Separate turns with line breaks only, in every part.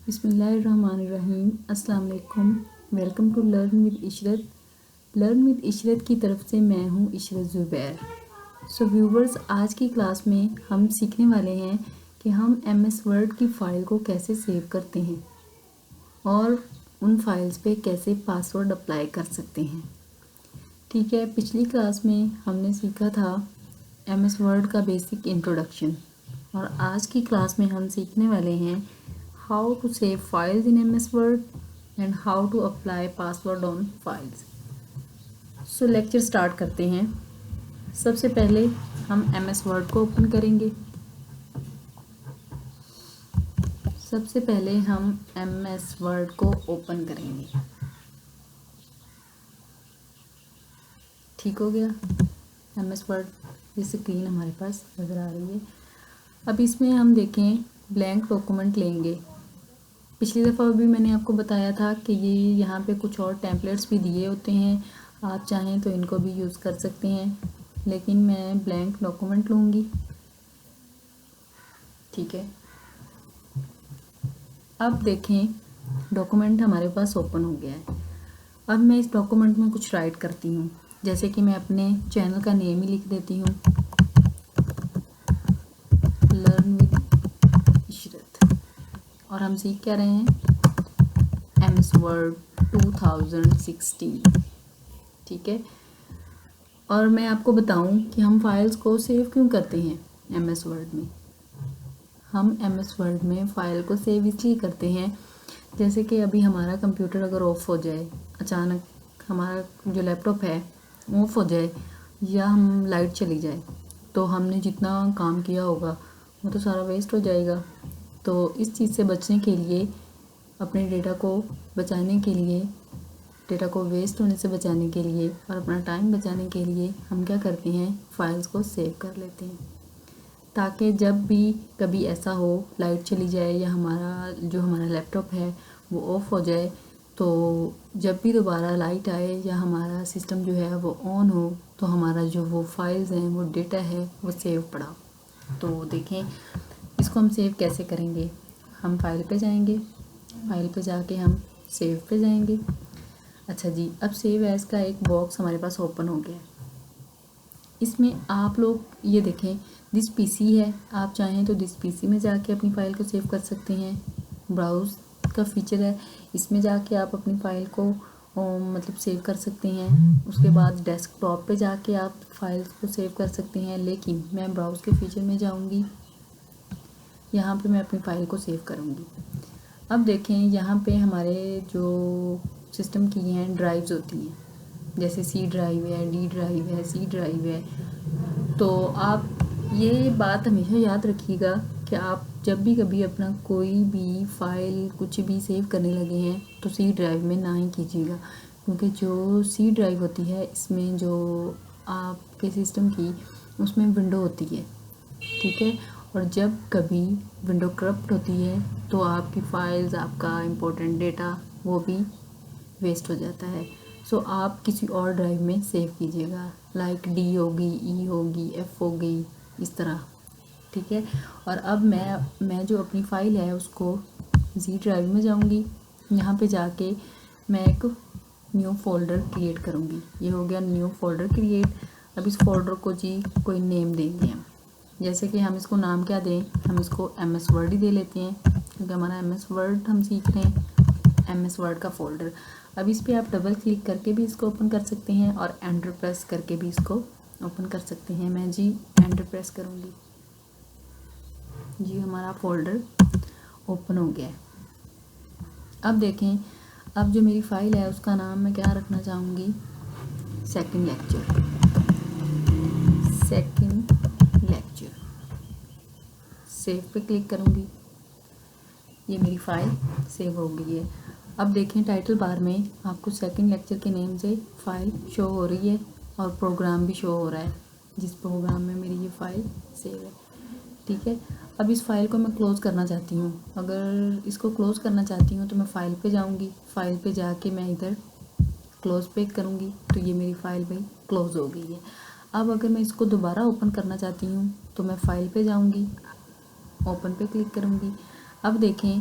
बिस्मिल्लाहिर्रहमानिर्रहीम। अस्सलाम वालेकुम। Welcome to learn with Ishrat. Learn with Ishrat की तरफ से मैं हूँ इशरत ज़ुबैर। सो व्यूवर्स, आज की क्लास में हम सीखने वाले हैं कि हम एमएस वर्ड की फ़ाइल को कैसे सेव करते हैं और उन फाइल्स पे कैसे पासवर्ड अप्लाई कर सकते हैं। ठीक है, पिछली क्लास में हमने सीखा था एमएस वर्ड का बेसिक इंट्रोडक्शन और आज की क्लास में हम सीखने वाले हैं how to save files in MS Word and how to apply password on files. So lecture start करते हैं। सबसे पहले हम MS Word को ओपन करेंगे। सबसे पहले हम MS Word को ओपन करेंगे। ठीक हो गया। MS Word ये स्क्रीन हमारे पास नज़र आ रही है। अब इसमें हम देखें ब्लैंक डॉक्यूमेंट लेंगे। पिछली दफ़ा भी मैंने आपको बताया था कि ये यहाँ पे कुछ और टेम्पलेट्स भी दिए होते हैं, आप चाहें तो इनको भी यूज़ कर सकते हैं, लेकिन मैं ब्लैंक डॉक्यूमेंट लूँगी। ठीक है, अब देखें डॉक्यूमेंट हमारे पास ओपन हो गया है। अब मैं इस डॉक्यूमेंट में कुछ राइट करती हूँ, जैसे कि मैं अपने चैनल का नेम ही लिख देती हूँ, लर्न विद इशरत। और हम सीख क्या रहे हैं, एमएस वर्ड 2016। ठीक है, और मैं आपको बताऊं कि हम फाइल्स को सेव क्यों करते हैं एमएस वर्ड में। हम एमएस वर्ड में फ़ाइल को सेव इसलिए करते हैं, जैसे कि अभी हमारा कंप्यूटर अगर ऑफ हो जाए, अचानक हमारा जो लैपटॉप है ऑफ हो जाए या हम लाइट चली जाए, तो हमने जितना काम किया होगा वो तो सारा वेस्ट हो जाएगा। तो इस चीज़ से बचने के लिए, अपने डेटा को बचाने के लिए, डेटा को वेस्ट होने से बचाने के लिए और अपना टाइम बचाने के लिए हम क्या करते हैं, फाइल्स को सेव कर लेते हैं, ताकि जब भी कभी ऐसा हो, लाइट चली जाए या हमारा लैपटॉप है वो ऑफ हो जाए, तो जब भी दोबारा लाइट आए या हमारा सिस्टम जो है वो ऑन हो, तो हमारा जो वो फाइल्स हैं, वो डेटा है वो सेव पड़ा। तो देखें इसको हम सेव कैसे करेंगे। हम फाइल पे जाएंगे, फाइल पे जाके हम सेव पे जाएंगे। अच्छा जी, अब सेव एज़ का एक बॉक्स हमारे पास ओपन हो गया। इसमें आप लोग ये देखें दिस पीसी है, आप चाहें तो दिस पीसी में जाके अपनी फ़ाइल को सेव कर सकते हैं। ब्राउज़ का फीचर है, इसमें जाके आप अपनी फ़ाइल को मतलब सेव कर सकते हैं। उसके बाद डेस्कटॉप पे जाके आप फाइल्स को सेव कर सकते हैं, लेकिन मैं ब्राउज़ के फीचर में जाऊंगी, यहाँ पे मैं अपनी फ़ाइल को सेव करूँगी। अब देखें यहाँ पे हमारे जो सिस्टम की हैं ड्राइव्स होती हैं, जैसे सी ड्राइव है, डी ड्राइव है, सी ड्राइव है। तो आप ये बात हमेशा याद रखिएगा कि आप जब भी कभी अपना कोई भी फाइल कुछ भी सेव करने लगे हैं तो सी ड्राइव में ना ही कीजिएगा, क्योंकि जो सी ड्राइव होती है इसमें जो आपके सिस्टम की उसमें विंडो होती है। ठीक है, और जब कभी विंडो करप्ट होती है तो आपकी फाइल्स, आपका इम्पोर्टेंट डेटा वो भी वेस्ट हो जाता है। सो आप किसी और ड्राइव में सेव कीजिएगा, लाइक डी होगी, ई होगी, एफ होगी, इस तरह। ठीक है, और अब मैं जो अपनी फ़ाइल है उसको जी ड्राइव में जाऊंगी। यहाँ पे जाके मैं एक न्यू फोल्डर क्रिएट करूँगी। ये हो गया न्यू फोल्डर क्रिएट। अब इस फोल्डर को जी कोई नेम देंगे हम, जैसे कि हम इसको नाम क्या दें, हम इसको एमएस वर्ड ही दे लेते हैं, क्योंकि हमारा एमएस वर्ड हम सीख रहे हैं, एमएस वर्ड का फोल्डर। अब इस पर आप डबल क्लिक करके भी इसको ओपन कर सकते हैं और एंटर प्रेस करके भी इसको ओपन कर सकते हैं। मैं जी एंटर प्रेस करूँगी, जी हमारा फोल्डर ओपन हो गया है। अब देखें, अब जो मेरी फ़ाइल है उसका नाम मैं क्या रखना चाहूँगी, सेकंड लेक्चर। सेव पे क्लिक करूँगी, ये मेरी फ़ाइल सेव हो गई है। अब देखें टाइटल बार में आपको सेकंड लेक्चर के नेम से फ़ाइल शो हो रही है और प्रोग्राम भी शो हो रहा है, जिस प्रोग्राम में मेरी ये फ़ाइल सेव है। ठीक है, अब इस फ़ाइल को मैं क्लोज़ करना चाहती हूँ। अगर इसको क्लोज़ करना चाहती हूँ तो मैं फ़ाइल पे जाऊँगी, फ़ाइल पे जाके मैं इधर क्लोज़ पे करूँगी, तो ये मेरी फ़ाइल भाई क्लोज़ हो गई है। अब अगर मैं इसको दोबारा ओपन करना चाहती हूँ तो मैं फ़ाइल पे जाऊँगी, ओपन पे क्लिक करूँगी। अब देखें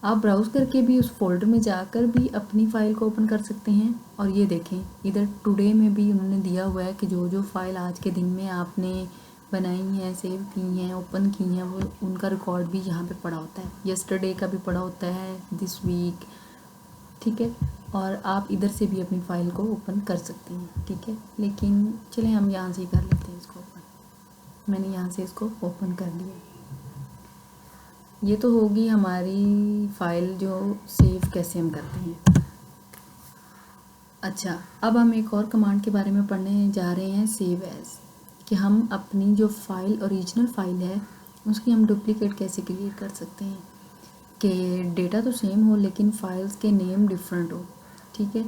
आप ब्राउज़ करके भी उस फोल्डर में जाकर भी अपनी फ़ाइल को ओपन कर सकते हैं। और ये देखें इधर टुडे में भी उन्होंने दिया हुआ है कि जो जो फ़ाइल आज के दिन में आपने बनाई हैं, सेव की हैं, ओपन की हैं, वो उनका रिकॉर्ड भी यहाँ पे पड़ा होता है। यस्टरडे का भी पड़ा होता है, दिस वीक, ठीक है। और आप इधर से भी अपनी फ़ाइल को ओपन कर सकते हैं, ठीक है। लेकिन चलें हम यहाँ से ही कर लेते हैं इसको ओपन। मैंने यहाँ से इसको ओपन कर लिया। ये तो होगी हमारी फ़ाइल जो सेव कैसे हम करते हैं। अच्छा, अब हम एक और कमांड के बारे में पढ़ने जा रहे हैं, सेव एज़, कि हम अपनी जो फ़ाइल ओरिजिनल फ़ाइल है उसकी हम डुप्लिकेट कैसे क्रिएट कर सकते हैं कि डेटा तो सेम हो लेकिन फ़ाइल्स के नेम डिफरेंट हो, ठीक है।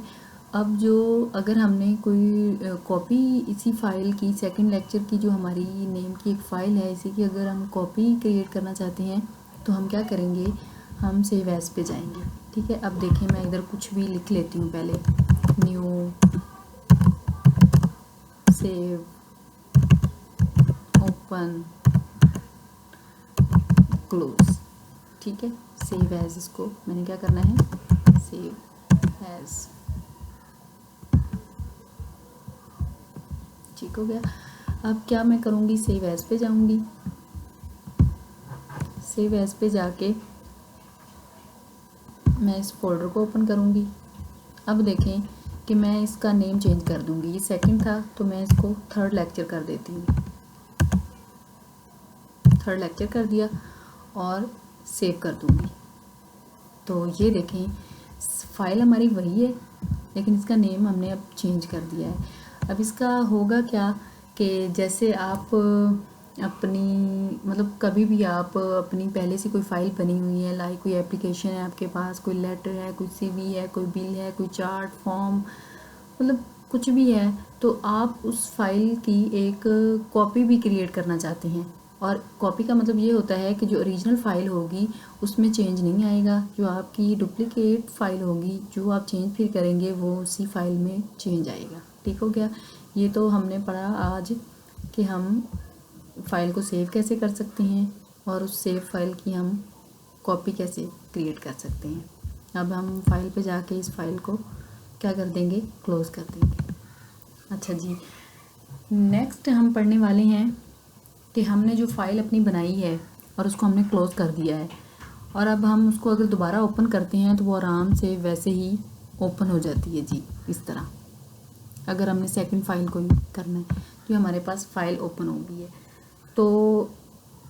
अब जो अगर हमने कोई कॉपी इसी फ़ाइल की सेकंड लेक्चर की जो हमारी नेम की एक फ़ाइल है, इसी की अगर हम कॉपी क्रिएट करना चाहते हैं तो हम क्या करेंगे, हम सेव एज़ पे जाएंगे, ठीक है। अब देखिए मैं इधर कुछ भी लिख लेती हूँ पहले, न्यू सेव ओपन क्लोज, ठीक है। सेव एज़, इसको मैंने क्या करना है, सेव एज़, ठीक हो गया। अब क्या मैं करूँगी, सेव एज़ पे जाऊँगी। सेव एज़ पे जाके मैं इस फोल्डर को ओपन करूँगी। अब देखें कि मैं इसका नेम चेंज कर दूँगी। ये सेकंड था तो मैं इसको थर्ड लेक्चर कर देती हूँ। थर्ड लेक्चर कर दिया और सेव कर दूँगी। तो ये देखें फाइल हमारी वही है लेकिन इसका नेम हमने अब चेंज कर दिया है। अब इसका होगा क्या कि जैसे आप अपनी मतलब कभी भी आप अपनी पहले से कोई फ़ाइल बनी हुई है, लाइक कोई एप्लीकेशन है आपके पास, कोई लेटर है, कोई सीवी है, कोई बिल है, कोई चार्ट फॉर्म, मतलब कुछ भी है, तो आप उस फाइल की एक कॉपी भी क्रिएट करना चाहते हैं। और कॉपी का मतलब ये होता है कि जो ओरिजिनल फ़ाइल होगी उसमें चेंज नहीं आएगा, जो आपकी डुप्लीकेट फ़ाइल होगी जो आप चेंज फिर करेंगे वो उसी फाइल में चेंज आएगा, ठीक हो गया। ये तो हमने पढ़ा आज कि हम फ़ाइल को सेव कैसे कर सकते हैं और उस सेव फाइल की हम कॉपी कैसे क्रिएट कर सकते हैं। अब हम फाइल पे जाके इस फाइल को क्या कर देंगे, क्लोज़ कर देंगे। अच्छा जी, नेक्स्ट हम पढ़ने वाले हैं कि हमने जो फ़ाइल अपनी बनाई है और उसको हमने क्लोज़ कर दिया है और अब हम उसको अगर दोबारा ओपन करते हैं तो वो आराम से वैसे ही ओपन हो जाती है जी, इस तरह। अगर हमने सेकंड फाइल को करना है तो हमारे पास फ़ाइल ओपन हो गई है। तो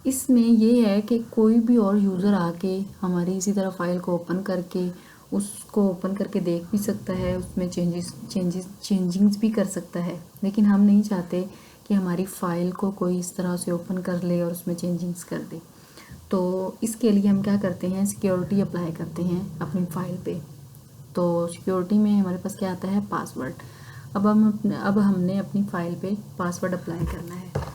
इसमें ये है कि कोई भी और यूज़र आके हमारी इसी तरह फ़ाइल को ओपन करके उसको ओपन करके देख भी सकता है, उसमें चेंजिंग्स भी कर सकता है, लेकिन हम नहीं चाहते कि हमारी फ़ाइल को कोई इस तरह से ओपन कर ले और उसमें चेंजिंग्स कर दे। तो इसके लिए हम क्या करते हैं, सिक्योरिटी अप्लाई करते हैं अपनी फ़ाइल पे। तो सिक्योरिटी में हमारे पास क्या आता है, पासवर्ड। अब हमने अपनी फ़ाइल पे पासवर्ड अप्लाई करना है।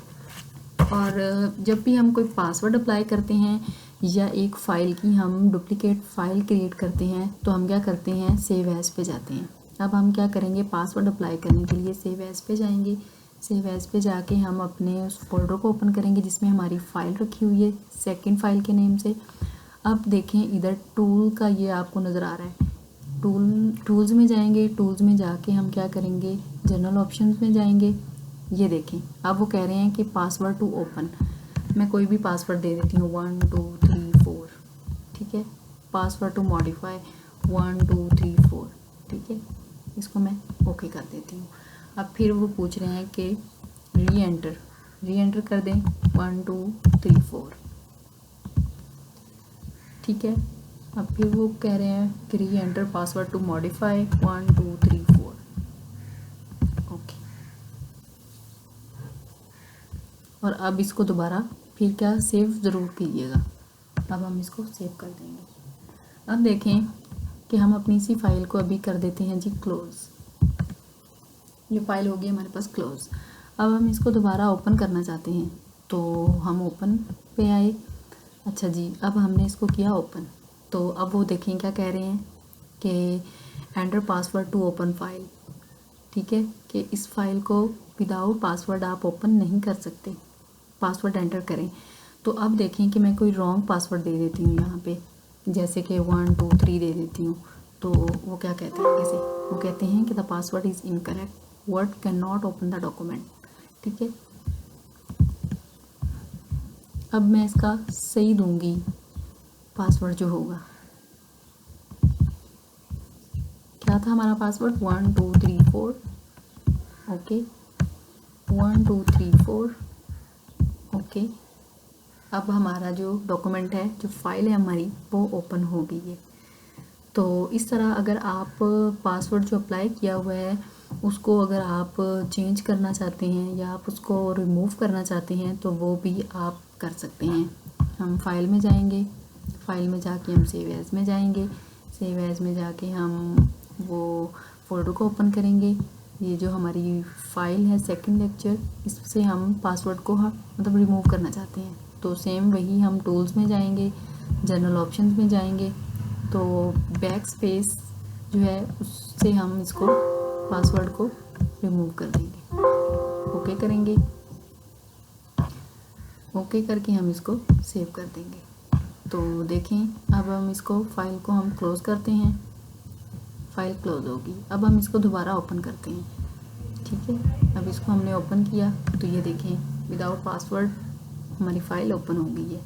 और जब भी हम कोई पासवर्ड अप्लाई करते हैं या एक फ़ाइल की हम डुप्लीकेट फ़ाइल क्रिएट करते हैं तो हम क्या करते हैं, सेव एज़ पे जाते हैं। अब हम क्या करेंगे, पासवर्ड अप्लाई करने के लिए सेव एज़ पे जाएंगे। सेव एज़ पे जाके हम अपने उस फोल्डर को ओपन करेंगे जिसमें हमारी फ़ाइल रखी हुई है सेकंड फाइल के नेम से। अब देखें इधर टूल का ये आपको नज़र आ रहा है, टूल्स में जाएंगे। टूल्स में जाके हम क्या करेंगे, जनरल ऑप्शंस में जाएंगे। ये देखें अब वो कह रहे हैं कि पासवर्ड टू ओपन, मैं कोई भी पासवर्ड दे देती हूँ 1 2 3 4, ठीक है। पासवर्ड टू मॉडिफाई 1 2 3 4, ठीक है। इसको मैं ओके कर देती हूँ। अब फिर वो पूछ रहे हैं कि री एंटर कर दें 1 2 3 4, ठीक है। अब फिर वो कह रहे हैं कि re enter password to modify 1 2 3 4, okay. और अब इसको दोबारा फिर क्या, सेव ज़रूर कीजिएगा। अब हम इसको सेव कर देंगे। अब देखें कि हम अपनी इसी फाइल को अभी कर देते हैं जी क्लोज़। ये फाइल होगी हमारे पास क्लोज़। अब हम इसको दोबारा ओपन करना चाहते हैं तो हम ओपन पे आए। अच्छा जी, अब हमने इसको किया ओपन। तो अब वो देखें क्या कह रहे हैं कि enter password to open file, ठीक है, कि इस फाइल को विदाउट पासवर्ड आप ओपन नहीं कर सकते, पासवर्ड एंटर करें। तो अब देखें कि मैं कोई रॉन्ग पासवर्ड दे देती हूँ यहाँ पे, जैसे कि 1 2 3 दे देती हूँ, तो वो क्या कहते हैं, कैसे वो कहते हैं कि the password is incorrect, word can not open the document. ठीक है, अब मैं इसका सही दूंगी पासवर्ड जो होगा। क्या था हमारा पासवर्ड? 1 2 3 4। ओके, 1 2 3 4। ओके, अब हमारा जो डॉक्यूमेंट है, जो फाइल है हमारी, वो ओपन हो गई है। तो इस तरह अगर आप पासवर्ड जो अप्लाई किया हुआ है उसको अगर आप चेंज करना चाहते हैं या आप उसको रिमूव करना चाहते हैं तो वो भी आप कर सकते हैं। हम फाइल में जाएंगे, फाइल में जाके हम सेव एज़ में जाएंगे, सेव एज़ में जाके हम वो फोल्डर को ओपन करेंगे। ये जो हमारी फाइल है सेकंड लेक्चर, इससे हम पासवर्ड को मतलब रिमूव करना चाहते हैं, तो सेम वही हम टूल्स में जाएंगे, जनरल ऑप्शंस में जाएंगे, तो बैक स्पेस जो है उससे हम इसको पासवर्ड को रिमूव कर देंगे। ओके करेंगे, ओके करके हम इसको सेव कर देंगे। तो देखें, अब हम इसको फाइल को हम क्लोज़ करते हैं, फाइल क्लोज होगी। अब हम इसको दोबारा ओपन करते हैं। ठीक है, अब इसको हमने ओपन किया तो ये देखें विदाउट पासवर्ड हमारी फ़ाइल ओपन हो गई है।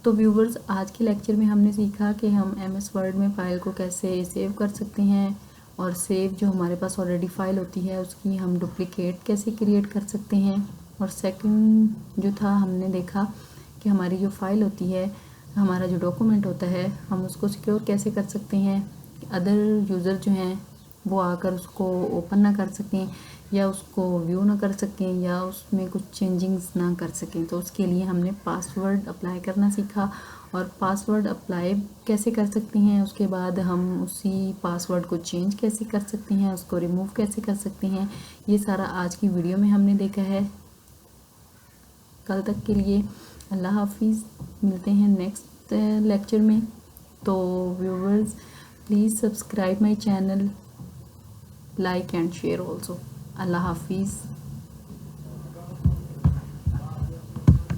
तो व्यूवर्स, आज के लेक्चर में हमने सीखा कि हम MS वर्ड में फ़ाइल को कैसे सेव कर सकते हैं, और सेव जो हमारे पास ऑलरेडी फ़ाइल होती है उसकी हम डुप्लिकेट कैसे क्रिएट कर सकते हैं। और सेकंड जो था, हमने देखा कि हमारी जो फ़ाइल होती है, हमारा जो डॉक्यूमेंट होता है, हम उसको सिक्योर कैसे कर सकते हैं, अदर यूज़र जो हैं वो आकर उसको ओपन ना कर सकें या उसको व्यू ना कर सकें या उसमें कुछ चेंजिंग्स ना कर सकें। तो उसके लिए हमने पासवर्ड अप्लाई करना सीखा, और पासवर्ड अप्लाई कैसे कर सकते हैं, उसके बाद हम उसी पासवर्ड को चेंज कैसे कर सकते हैं, उसको रिमूव कैसे कर सकते हैं, ये सारा आज की वीडियो में हमने देखा है। कल तक के लिए अल्लाह हाफिज़, मिलते हैं नेक्स्ट लेक्चर में। तो viewers, please subscribe my channel, like and share also. Allah Hafiz.